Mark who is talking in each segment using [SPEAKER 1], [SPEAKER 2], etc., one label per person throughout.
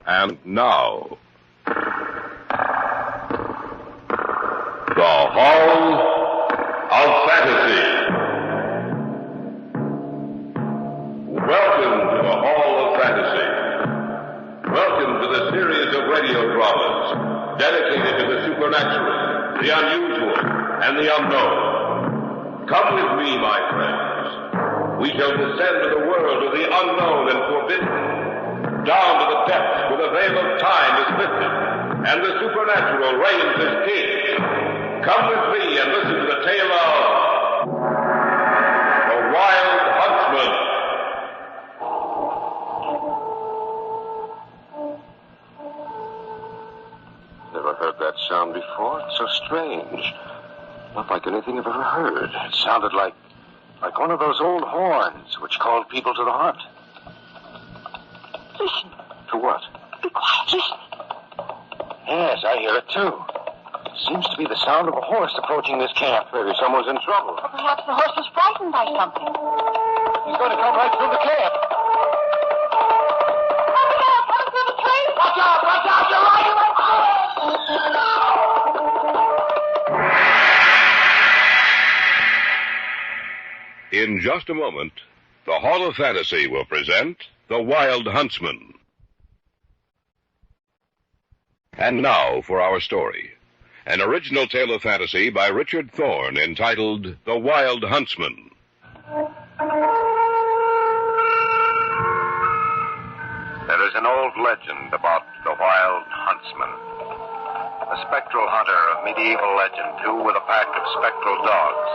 [SPEAKER 1] And now, the Hall of Fantasy. Welcome to the Hall of Fantasy. Welcome to the series of radio dramas dedicated to the supernatural, the unusual, and the unknown. Come with me, my friends. We shall descend to the world of the unknown and forbidden. Down to the depths where the veil of time is lifted, and the supernatural reigns as king. Come with me and listen to the tale of the Wild Huntsman.
[SPEAKER 2] Never heard that sound before. It's so strange. Not like anything I've ever heard. It sounded like one of those old horns which called people to the hunt.
[SPEAKER 3] Listen.
[SPEAKER 2] To what?
[SPEAKER 3] Be quiet. Listen.
[SPEAKER 2] Yes, I hear it, too. It seems to be the sound of a horse approaching this camp. Maybe someone's in trouble.
[SPEAKER 3] Or perhaps the horse was frightened by something.
[SPEAKER 2] He's going to come right through the camp.
[SPEAKER 3] Come through the trees.
[SPEAKER 2] Watch out! Watch out! You're right!
[SPEAKER 1] In just a moment, the Hall of Fantasy will present The Wild Huntsman. And now for our story. An original tale of fantasy by Richard Thorne entitled The Wild Huntsman.
[SPEAKER 2] There is an old legend about the Wild Huntsman. A spectral hunter of medieval legend who, with a pack of spectral dogs,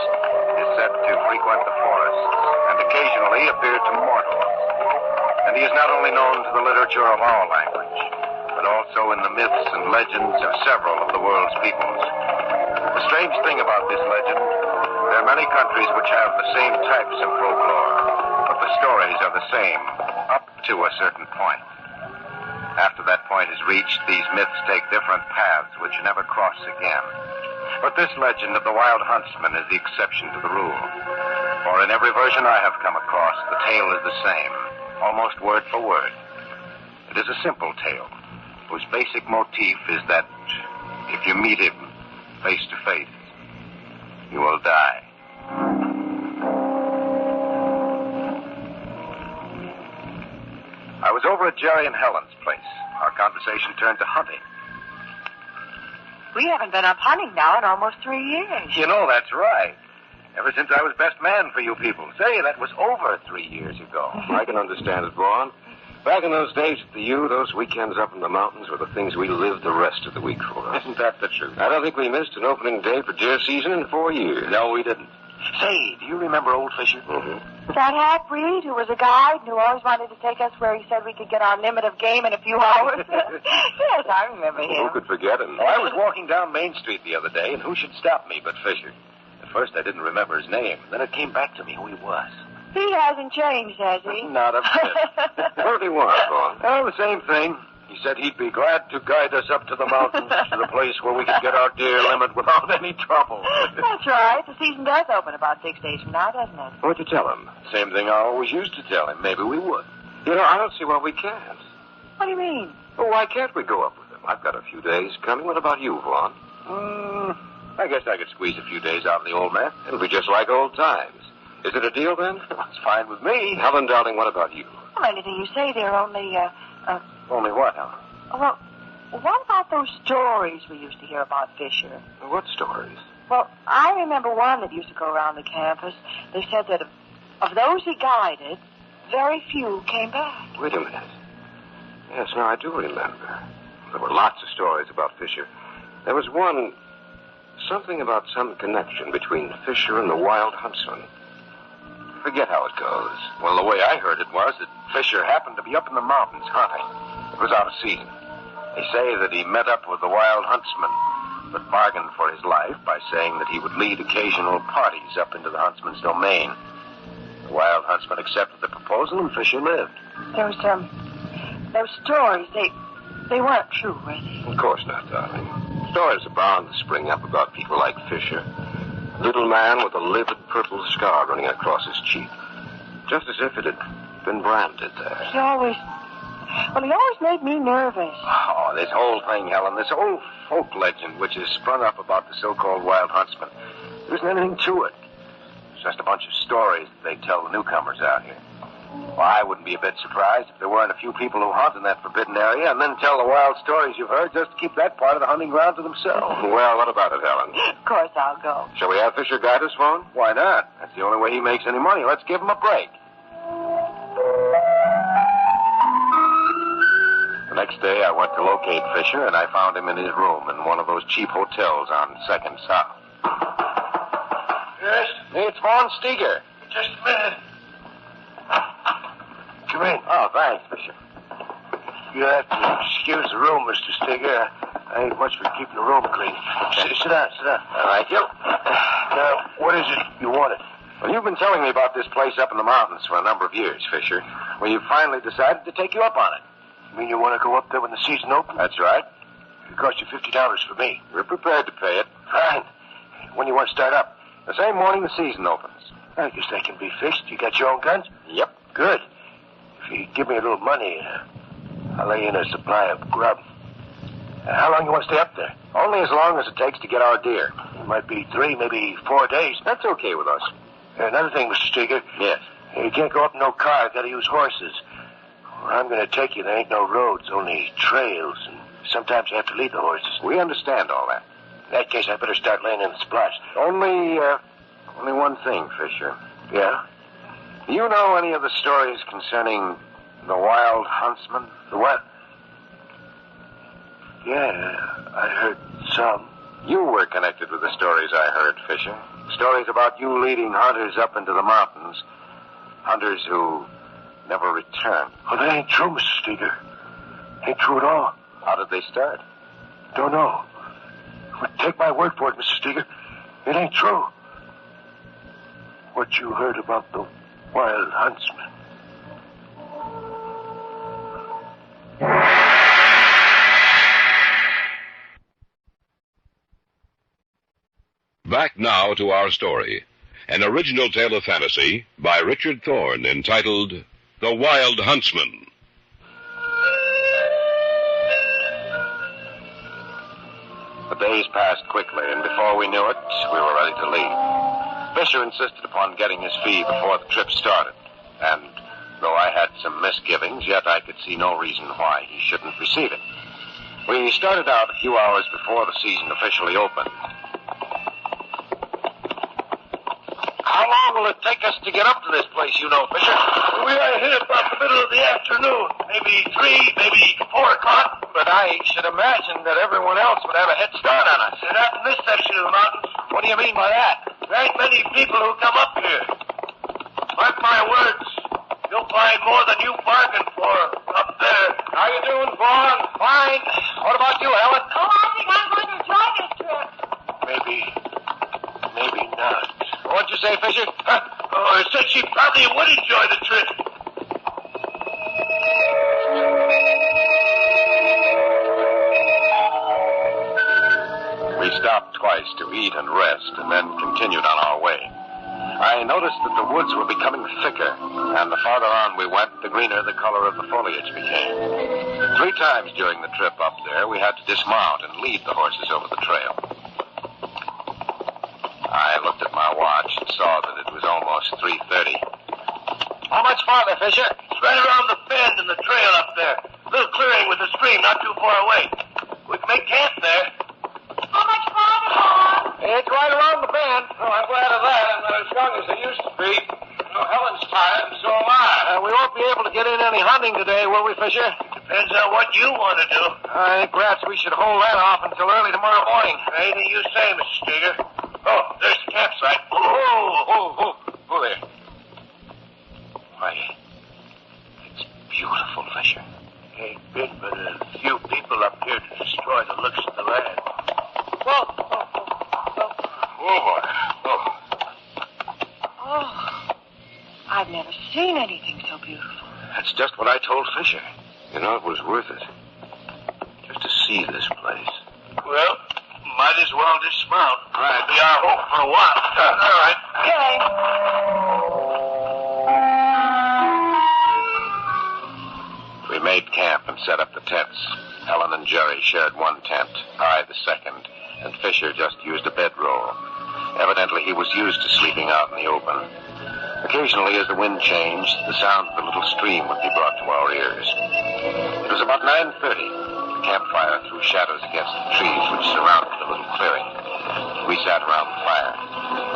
[SPEAKER 2] is said to frequent the forests and occasionally appear to mortals. And he is not only known to the literature of our language, but also in the myths and legends of several of the world's peoples. The strange thing about this legend, there are many countries which have the same types of folklore, but the stories are the same up to a certain point. After that point is reached, these myths take different paths which never cross again. But this legend of the Wild Huntsman is the exception to the rule. For in every version I have come across, the tale is the same, almost word for word. It is a simple tale, whose basic motif is that if you meet him face to face, you will die. I was over at Jerry and Helen's place. Our conversation turned to hunting.
[SPEAKER 3] We haven't been up hunting now in almost 3 years.
[SPEAKER 2] You know, that's right. Ever since I was best man for you people. Say, that was over 3 years ago. I can understand it, Vaughn. Back in those days at the U, those weekends up in the mountains were the things we lived the rest of the week for. Isn't that the truth? I don't think we missed an opening day for deer season in 4 years. No, we didn't. Say, do you remember old Fisher? Mm-hmm.
[SPEAKER 3] That half-breed who was a guide and who always wanted to take us where he said we could get our limit of game in a few hours? Yes, I remember him.
[SPEAKER 2] Who could forget him? I was walking down Main Street the other day, and who should stop me but Fisher? At first I didn't remember his name. Then it came back to me who he was.
[SPEAKER 3] He hasn't changed, has he?
[SPEAKER 2] Not a bit. What did he want, Vaughn? Oh, the same thing. He said he'd be glad to guide us up to the mountains, to the place where we could get our deer limit without any trouble.
[SPEAKER 3] That's right. The season does open about 6 days from now, doesn't it?
[SPEAKER 2] What'd you tell him? Same thing I always used to tell him. Maybe we would. You know, I don't see why we can't.
[SPEAKER 3] What do you mean?
[SPEAKER 2] Well, why can't we go up with him? I've got a few days coming. What about you, Vaughn? I guess I could squeeze a few days out of the old man. It'll be just like old times. Is it a deal, then? It's fine with me. Helen, darling, what about you?
[SPEAKER 3] Well, anything you say there, only,
[SPEAKER 2] Only what, Helen?
[SPEAKER 3] Well, what about those stories we used to hear about Fisher?
[SPEAKER 2] What stories?
[SPEAKER 3] Well, I remember one that used to go around the campus. They said that of those he guided, very few came back.
[SPEAKER 2] Wait a minute. Yes, now I do remember. There were lots of stories about Fisher. There was one, something about some connection between Fisher and the Wild Huntsman. Forget how it goes. Well, the way I heard it was that Fisher happened to be up in the mountains hunting. It was out of season. They say that he met up with the Wild Huntsman, but bargained for his life by saying that he would lead occasional parties up into the huntsman's domain. The Wild Huntsman accepted the proposal, and Fisher lived.
[SPEAKER 3] Those stories, they weren't true, were they?
[SPEAKER 2] Of course not, darling. Stories are bound to spring up about people like Fisher. Little man with a livid purple scar running across his cheek. Just as if it had been branded there.
[SPEAKER 3] Well, he always made me nervous.
[SPEAKER 2] Oh, this whole thing, Helen, this old folk legend which has sprung up about the so-called wild huntsman, there isn't anything to it. It's just a bunch of stories that they tell the newcomers out here. Well, I wouldn't be a bit surprised if there weren't a few people who hunt in that forbidden area and then tell the wild stories you've heard just to keep that part of the hunting ground to themselves.
[SPEAKER 1] Well, what about it, Helen?
[SPEAKER 3] Of course I'll go.
[SPEAKER 1] Shall we have Fisher guide us, Vaughn?
[SPEAKER 2] Why not? That's the only way he makes any money. Let's give him a break. The next day, I went to locate Fisher, and I found him in his room in one of those cheap hotels on 2nd South.
[SPEAKER 4] Yes?
[SPEAKER 2] It's Vaughn Steger.
[SPEAKER 4] Just a minute. Come in.
[SPEAKER 2] Oh, thanks, Fisher.
[SPEAKER 4] You have to excuse the room, Mr. Steger. I ain't much for keeping the room clean. Sit down.
[SPEAKER 2] Thank you.
[SPEAKER 4] Now, what is it you wanted?
[SPEAKER 2] Well, you've been telling me about this place up in the mountains for a number of years, Fisher. Well, you finally decided to take you up on it.
[SPEAKER 4] You mean you want to go up there when the season opens?
[SPEAKER 2] That's right.
[SPEAKER 4] It cost you $50 for me.
[SPEAKER 2] We're prepared to pay it.
[SPEAKER 4] Fine. When you want to start up?
[SPEAKER 2] The same morning the season opens.
[SPEAKER 4] I guess that can be fixed. You got your own guns?
[SPEAKER 2] Yep.
[SPEAKER 4] Good. If you give me a little money, I'll lay in a supply of grub. How long you want to stay up there?
[SPEAKER 2] Only as long as it takes to get our deer.
[SPEAKER 4] It might be 3, maybe 4 days.
[SPEAKER 2] That's okay with us.
[SPEAKER 4] Another thing, Mr. Steger.
[SPEAKER 2] Yes.
[SPEAKER 4] You can't go up in no car. Got to use horses. Where I'm going to take you, there ain't no roads, only trails, and sometimes you have to lead the horses.
[SPEAKER 2] We understand all that.
[SPEAKER 4] In that case, I better start laying in the supplies.
[SPEAKER 2] Only one thing, Fisher.
[SPEAKER 4] Yeah?
[SPEAKER 2] Do you know any of the stories concerning the wild huntsman?
[SPEAKER 4] The what? Yeah, I heard some.
[SPEAKER 2] You were connected with the stories I heard, Fisher. Stories about you leading hunters up into the mountains. Hunters who never returned.
[SPEAKER 4] Oh, that ain't true, Mr. Steger. Ain't true at all.
[SPEAKER 2] How did they start?
[SPEAKER 4] Don't know. But take my word for it, Mr. Steger. It ain't true. What you heard about the wild huntsman.
[SPEAKER 1] Back now to our story. An original tale of fantasy by Richard Thorne entitled The Wild Huntsman.
[SPEAKER 2] The days passed quickly, and before we knew it, we were ready to leave. Fisher insisted upon getting his fee before the trip started, and though I had some misgivings, yet I could see no reason why he shouldn't receive it. We started out a few hours before the season officially opened. How long will it take us to get up to this place, you know, Fisher?
[SPEAKER 4] We are here about the middle of the afternoon. Maybe 3, maybe 4 o'clock.
[SPEAKER 2] But I should imagine that everyone else would have a head start on us.
[SPEAKER 4] Not in this section of the mountains.
[SPEAKER 2] What do you mean by that?
[SPEAKER 4] There ain't many people who come up here. Mark my words. You'll find more than you bargained for up there.
[SPEAKER 2] How you doing, Vaughn? Fine. What about you, Helen?
[SPEAKER 3] Oh, I think I'm going to enjoy this trip.
[SPEAKER 4] Maybe not.
[SPEAKER 2] What'd you say, Fisher?
[SPEAKER 4] Huh? Oh, I said she probably would enjoy the trip.
[SPEAKER 2] We stopped twice to eat and rest, and then continued on our way. I noticed that the woods were becoming thicker, and the farther on we went, the greener the color of the foliage became. 3 times during the trip up there, we had to dismount and lead the horses over the trail. I looked at my watch and saw that it was almost 3:30. How much farther, Fisher?
[SPEAKER 4] It's right around the bend in the trail up there. A little clearing with the stream not too far away. We can make camp there.
[SPEAKER 3] How much farther, Mom?
[SPEAKER 2] It's right around the bend. Oh, I'm glad of that. I'm not as young as I used to be. Helen's tired, and so am I. We won't be able to get in any hunting today, will we, Fisher?
[SPEAKER 4] Depends on what you want to do.
[SPEAKER 2] I think perhaps we should hold that off until early tomorrow morning.
[SPEAKER 4] Anything you say, Mr. Steger. Oh, there's the campsite.
[SPEAKER 2] Oh, there. Why, it's beautiful, Fisher.
[SPEAKER 4] Ain't been but a few people up here to destroy the looks of the land.
[SPEAKER 3] Whoa.
[SPEAKER 2] Oh, boy.
[SPEAKER 3] Oh, I've never seen anything so beautiful.
[SPEAKER 2] That's just what I told Fisher. You know, it was worth it. Just to see this place.
[SPEAKER 4] Well, might as well dismount.
[SPEAKER 2] Right.
[SPEAKER 4] It'll be our hope for a while. All right.
[SPEAKER 3] Okay.
[SPEAKER 2] We made camp and set up the tents. Helen and Jerry shared one tent, I the second, and Fisher just used a bedroll. Evidently, he was used to sleeping out in the open. Occasionally, as the wind changed, the sound of the little stream would be brought to our ears. It was about 9:30. The campfire threw shadows against the trees which surrounded the little clearing. We sat around the fire.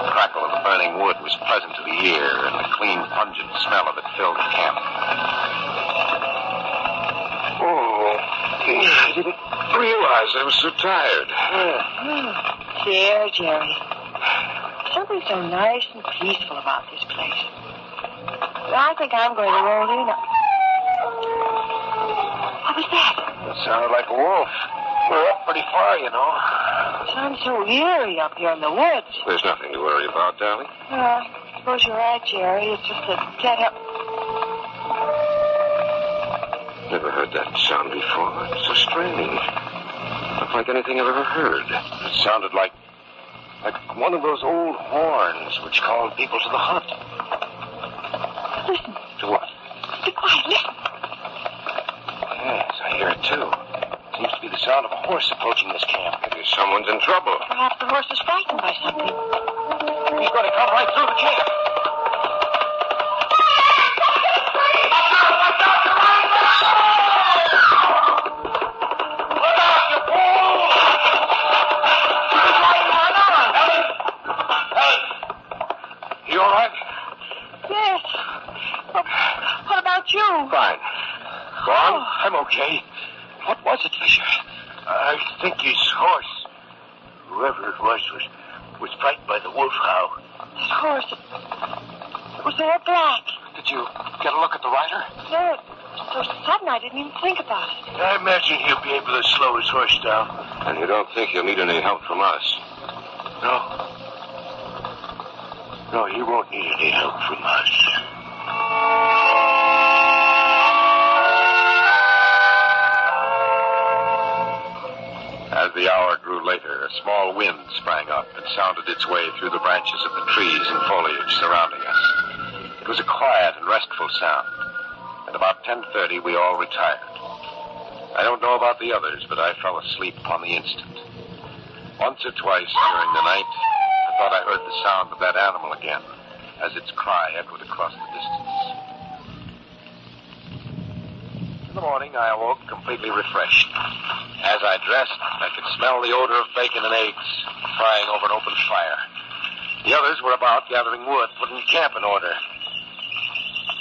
[SPEAKER 2] The crackle of the burning wood was pleasant to the ear, and the clean, pungent smell of it filled the camp.
[SPEAKER 4] Oh, I didn't realize I was so tired.
[SPEAKER 3] Dear Jerry. Something so nice and peaceful about this place. I think I'm going to roll in. What was that?
[SPEAKER 4] It sounded like a wolf. We're up pretty far, you know.
[SPEAKER 3] Sounds so eerie up here in the woods.
[SPEAKER 2] There's nothing to worry about, darling.
[SPEAKER 3] I suppose you're right, Jerry. It's just that can't help.
[SPEAKER 2] Never heard that sound before. It's so strange. Not like anything I've ever heard. It sounded like one of those old horns which called people to the hunt.
[SPEAKER 3] Listen.
[SPEAKER 2] To what?
[SPEAKER 3] Be quiet. Listen.
[SPEAKER 2] Yes, I hear it too. Seems to be the sound of a horse approaching this camp. Maybe someone's in trouble.
[SPEAKER 3] Perhaps the horse is frightened by something.
[SPEAKER 2] He's going to come right through the camp. Fine. Go on.
[SPEAKER 4] Oh, I'm okay. What was it, Fisher? I think his horse, whoever it was frightened by the wolf howl.
[SPEAKER 3] This horse, it was all black.
[SPEAKER 4] Did you get a look at the rider?
[SPEAKER 3] No, it was so sudden I didn't even think about it.
[SPEAKER 4] I imagine he'll be able to slow his horse down.
[SPEAKER 2] And you don't think he'll need any help from us?
[SPEAKER 4] No, he won't need any help from us.
[SPEAKER 2] As the hour grew later, a small wind sprang up and sounded its way through the branches of the trees and foliage surrounding us. It was a quiet and restful sound. At about 10:30, we all retired. I don't know about the others, but I fell asleep upon the instant. Once or twice during the night, I thought I heard the sound of that animal again, as its cry echoed across the distance. In the morning, I awoke completely refreshed. As I dressed, I could smell the odor of bacon and eggs frying over an open fire. The others were about gathering wood, putting camp in order.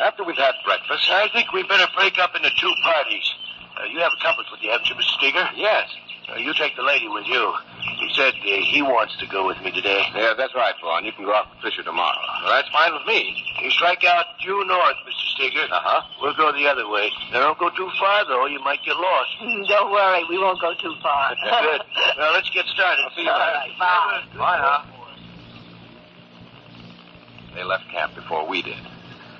[SPEAKER 2] After we've had breakfast,
[SPEAKER 4] I think we better break up into two parties. You have a compass with you, haven't you, Mr. Steger?
[SPEAKER 2] yes.
[SPEAKER 4] You take the lady with you. He said he wants to go with me today.
[SPEAKER 2] Yeah, that's right, Vaughn. You can go out with Fisher tomorrow. Well, that's fine with me.
[SPEAKER 4] You strike out due north, Mr. Steger.
[SPEAKER 2] Uh-huh.
[SPEAKER 4] We'll go the other way. Now, don't go too far, though. You might get lost.
[SPEAKER 3] Don't worry, we won't go too far.
[SPEAKER 4] Good. Well, let's get started.
[SPEAKER 2] I'll see you later.
[SPEAKER 3] All right, bye.
[SPEAKER 2] Bye now. They left camp before we did.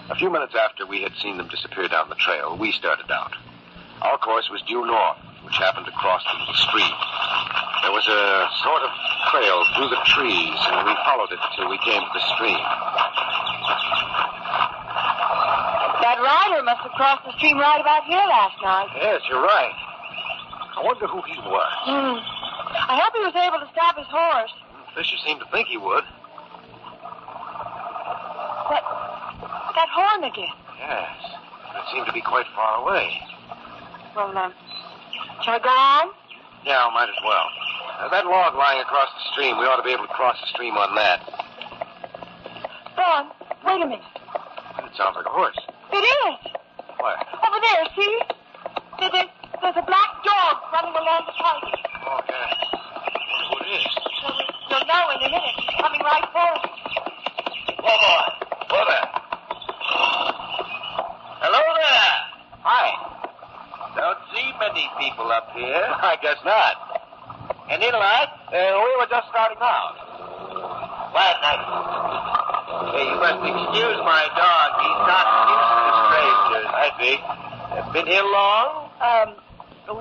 [SPEAKER 2] A few minutes after we had seen them disappear down the trail, we started out. Our course was due north, which happened to cross the little stream. There was a sort of trail through the trees, and we followed it till we came to the stream.
[SPEAKER 3] That rider must have crossed the stream right about here last night.
[SPEAKER 2] Yes, you're right. I wonder who he was.
[SPEAKER 3] I hope he was able to stop his horse.
[SPEAKER 2] Fisher seemed to think he would.
[SPEAKER 3] That horn again.
[SPEAKER 2] Yes, but it seemed to be quite far away.
[SPEAKER 3] Well, shall I go on?
[SPEAKER 2] Yeah, might as well. That log lying across the stream, we ought to be able to cross the stream on that.
[SPEAKER 3] Don, wait a minute.
[SPEAKER 2] It sounds like a horse.
[SPEAKER 3] It is.
[SPEAKER 2] Where?
[SPEAKER 3] Over there, see? There's a black dog running along the trail.
[SPEAKER 2] Oh, yes. I wonder who it is.
[SPEAKER 3] You'll know in a minute. He's coming right for us.
[SPEAKER 2] Whoa, boy. Whoa there.
[SPEAKER 4] Hello there.
[SPEAKER 2] Hi.
[SPEAKER 4] Don't see many people up here.
[SPEAKER 2] I guess not.
[SPEAKER 4] Any light?
[SPEAKER 2] We were just starting out.
[SPEAKER 4] Quiet night. Hey, you must excuse my dog. He's not used to strangers.
[SPEAKER 2] I see.
[SPEAKER 4] Been here long?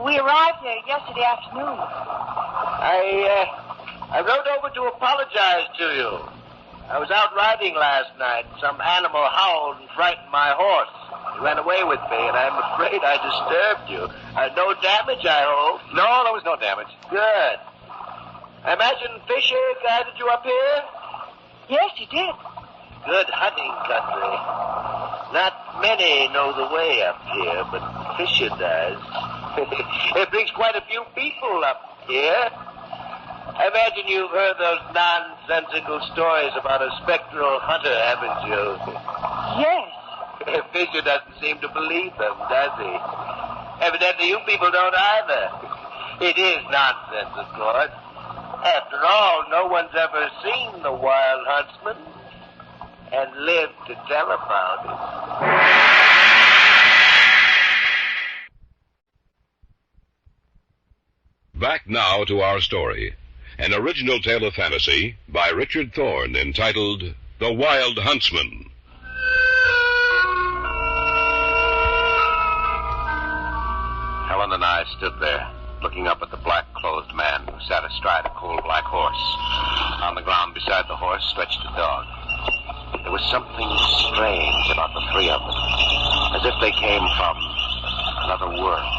[SPEAKER 3] We arrived here yesterday afternoon.
[SPEAKER 4] I rode over to apologize to you. I was out riding last night. Some animal howled and frightened my horse. You ran away with me, and I'm afraid I disturbed you. No damage, I hope?
[SPEAKER 2] No, there was no damage.
[SPEAKER 4] Good. I imagine Fisher guided you up here?
[SPEAKER 3] Yes, he did.
[SPEAKER 4] Good hunting country. Not many know the way up here, but Fisher does. It brings quite a few people up here. I imagine you've heard those nonsensical stories about a spectral hunter, haven't you?
[SPEAKER 3] Yes.
[SPEAKER 4] Fisher doesn't seem to believe them, does he? Evidently, you people don't either. It is nonsense, of course. After all, no one's ever seen the wild huntsman and lived to tell about it.
[SPEAKER 1] Back now to our story. An original tale of fantasy by Richard Thorne entitled The Wild Huntsman.
[SPEAKER 2] Helen and I stood there, looking up at the black-clothed man who sat astride a coal-black horse. On the ground beside the horse stretched a dog. There was something strange about the three of them, as if they came from another world.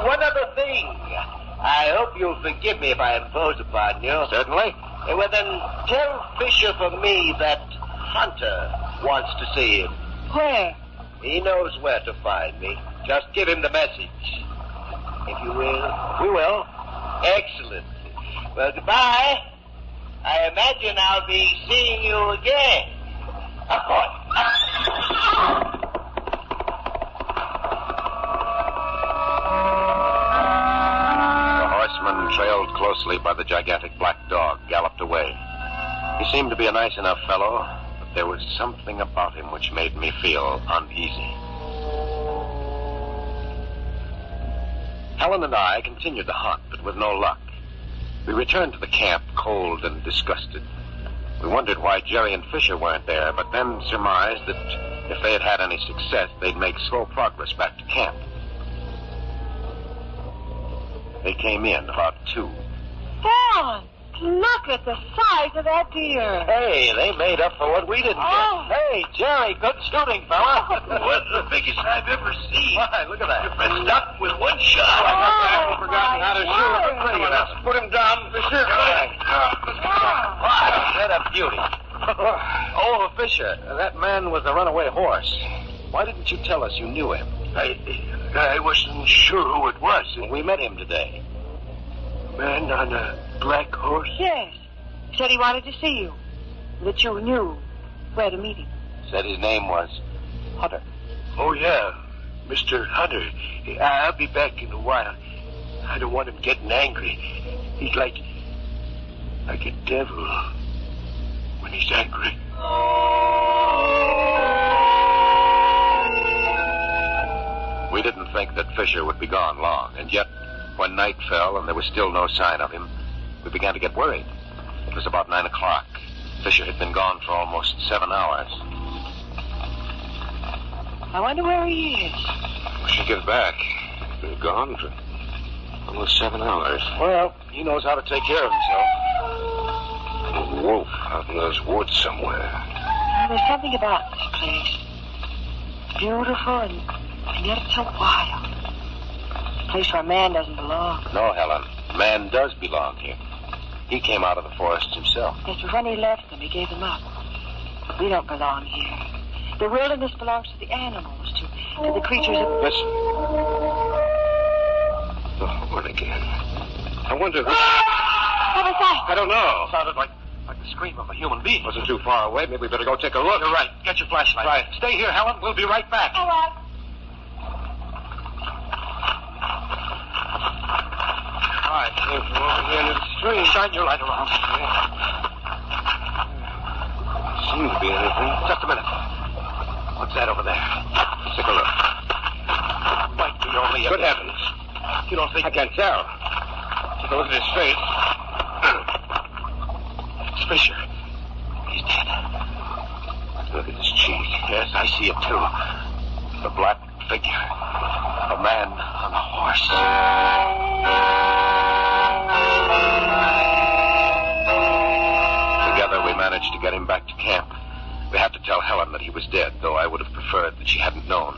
[SPEAKER 4] One other thing. I hope you'll forgive me if I impose upon you.
[SPEAKER 2] Certainly.
[SPEAKER 4] Well, then, tell Fisher for me that Hunter wants to see him.
[SPEAKER 3] Where?
[SPEAKER 4] He knows where to find me. Just give him the message. If you will.
[SPEAKER 2] We will.
[SPEAKER 4] Excellent. Well, goodbye. I imagine I'll be seeing you again. Of course.
[SPEAKER 2] The horseman, trailed closely by the gigantic black dog, galloped away. He seemed to be a nice enough fellow, but there was something about him which made me feel uneasy. Helen and I continued the hunt, but with no luck. We returned to the camp, cold and disgusted. We wondered why Jerry and Fisher weren't there, but then surmised that if they had had any success, they'd make slow progress back to camp. They came in about 2.
[SPEAKER 3] Don, look at the size of that deer.
[SPEAKER 4] Hey, they made up for what we didn't
[SPEAKER 3] Oh.
[SPEAKER 4] get. Hey, Jerry, good shooting, fella.
[SPEAKER 5] What's the biggest I've ever seen?
[SPEAKER 4] Why, look at that.
[SPEAKER 5] You've been stopped with one shot.
[SPEAKER 3] Oh,
[SPEAKER 5] forgotten how to
[SPEAKER 3] my
[SPEAKER 5] shoot.
[SPEAKER 3] word.
[SPEAKER 5] Come on, let's put him down. Fisher.
[SPEAKER 4] What a beauty. Oh, Fisher, that man was the runaway horse. Why didn't you tell us you knew him?
[SPEAKER 5] I wasn't sure who it was.
[SPEAKER 4] We met him today.
[SPEAKER 5] A man on a black horse?
[SPEAKER 3] Yes. Said he wanted to see you. That you knew where to meet him.
[SPEAKER 4] Said his name was Hunter.
[SPEAKER 5] Oh, yeah. Mr. Hunter. I'll be back in a while. I don't want him getting angry. He's like a devil when he's angry.
[SPEAKER 2] We didn't think that Fisher would be gone long, and yet, when night fell and there was still no sign of him, we began to get worried. It was about 9 o'clock. Fisher had been gone for almost 7 hours.
[SPEAKER 3] I wonder where he is.
[SPEAKER 2] We should get back. He's been gone for almost 7 hours.
[SPEAKER 4] Well, he knows how to take care of himself.
[SPEAKER 2] A wolf out in those woods somewhere.
[SPEAKER 3] Now, there's something about this place. It's beautiful and yet it's so wild. A place where a man doesn't belong.
[SPEAKER 2] No, Helen. Man does belong here. He came out of the forest himself.
[SPEAKER 3] Yes, but when he left them, he gave them up. We don't belong here. The wilderness belongs to the animals, to the creatures of...
[SPEAKER 2] Listen. The horn again. I wonder who...
[SPEAKER 3] What was that?
[SPEAKER 2] I don't know.
[SPEAKER 4] Sounded like the scream of a human being.
[SPEAKER 2] Wasn't too far away. Maybe we better go take a look.
[SPEAKER 4] You're right. Get your flashlight.
[SPEAKER 2] Right.
[SPEAKER 4] Stay here, Helen. We'll be right back.
[SPEAKER 3] All right.
[SPEAKER 2] I came from over here in the stream.
[SPEAKER 4] Shine your light around.
[SPEAKER 2] Seemed to be anything.
[SPEAKER 4] Just a minute. What's that over there?
[SPEAKER 2] Let's take a look.
[SPEAKER 4] Might be only a...
[SPEAKER 2] Good heavens.
[SPEAKER 4] You don't think...
[SPEAKER 2] I can't tell. Take a look at his face.
[SPEAKER 4] It's Fisher. He's dead.
[SPEAKER 2] Look at his cheek.
[SPEAKER 4] Yes, I see it too.
[SPEAKER 2] The black figure.
[SPEAKER 4] A man on a horse.
[SPEAKER 2] Together we managed to get him back to camp.
[SPEAKER 6] We had to tell Helen that he was dead, though I would have preferred that she hadn't known.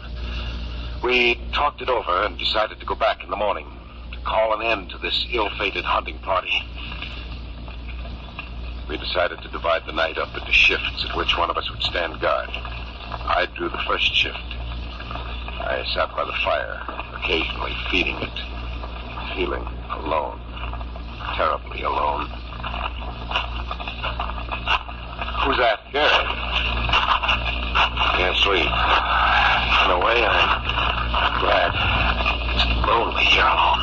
[SPEAKER 6] We talked it over and decided to go back in the morning to call an end to this ill-fated hunting party. We decided to divide the night up into shifts at which one of us would stand guard. I drew the first shift. I sat by the fire, occasionally feeding it, feeling alone, terribly alone. Who's that? Gary. Can't sleep. In a way, I'm glad. It's lonely here alone.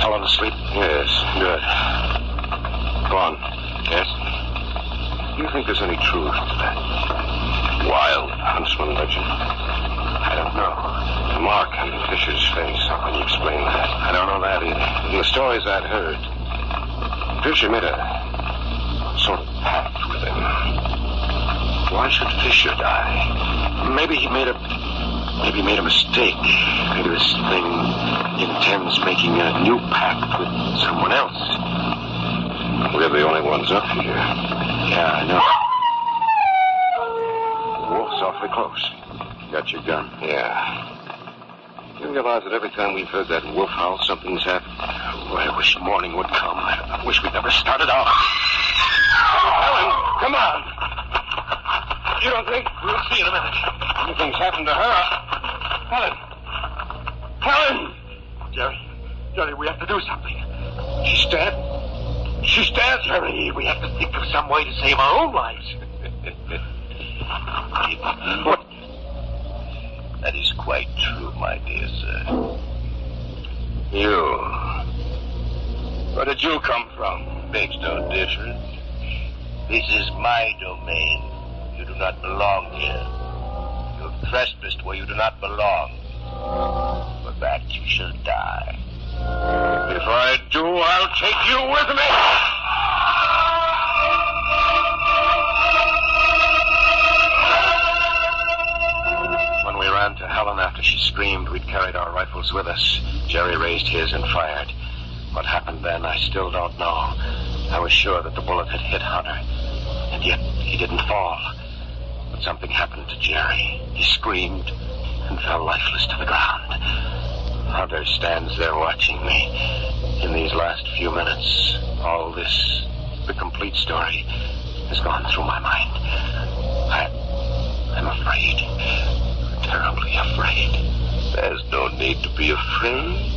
[SPEAKER 6] Helen asleep? Yes, good. Go on. Yes? Do you think there's any truth to that wild Huntsman legend? I don't know. The mark on Fisher's face. How can you explain that? I don't know that either. In the stories I'd heard, Fisher made a sort of pact with him. Why should Fisher die? Maybe he made a mistake. Maybe this thing intends making a new pact with someone else. We're the only ones up here. Yeah, I know. The wolf's awfully close. Got your gun? Yeah. You realize that every time we've heard that wolf howl, something's happened? Oh, I wish morning would come. I wish we'd never started out. Helen, come on. You don't think? We'll see in a minute. Anything's happened to her. Helen! Jerry, we have to do something. She's dead, Jerry. We have to think of some way to save our own lives. What?
[SPEAKER 4] That is quite true, my dear sir.
[SPEAKER 6] You. Where did you come from?
[SPEAKER 4] Makes no difference. This is my domain. You do not belong here. You have trespassed where you do not belong. For that you shall die.
[SPEAKER 6] If I do, I'll take you with me. When we ran to Helen after she screamed, we'd carried our rifles with us. Jerry raised his and fired. What happened then, I still don't know. I was sure that the bullet had hit Hunter, and yet he didn't fall. But something happened to Jerry. He screamed and fell lifeless to the ground. Hunter stands there watching me. In these last few minutes, all this, the complete story, has gone through my mind. I'm afraid. Terribly afraid.
[SPEAKER 4] There's no need to be afraid.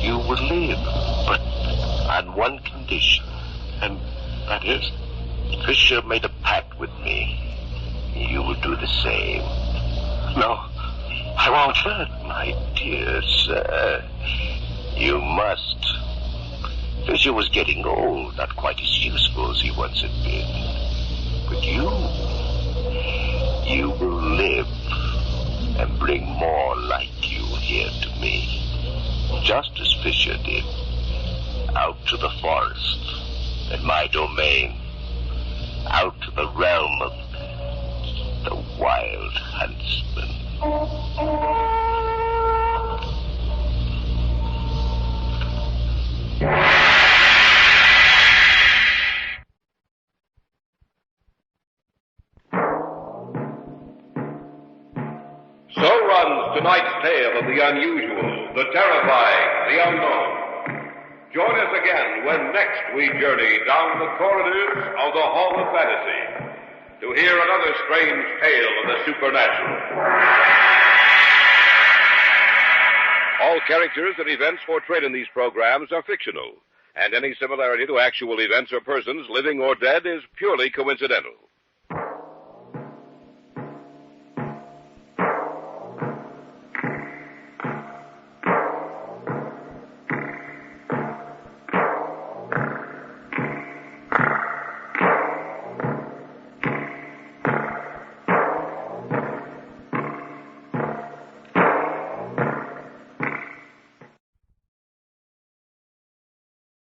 [SPEAKER 4] You will live, but on one condition.
[SPEAKER 6] And that is?
[SPEAKER 4] Fisher made a pact with me. You will do the same.
[SPEAKER 6] No, I won't.
[SPEAKER 4] My dear sir, you must. Fisher was getting old, not quite as useful as he once had been. But you will live and bring more like you here to me. Just as Fisher did. Out to the forest and my domain. Out to the realm of the wild Huntsman.
[SPEAKER 1] So runs tonight's tale of the unusual, the terrifying, the unknown. Join us again when next we journey down the corridors of the Hall of Fantasy to hear another strange tale of the supernatural. All characters and events portrayed in these programs are fictional, and any similarity to actual events or persons, living or dead, is purely coincidental.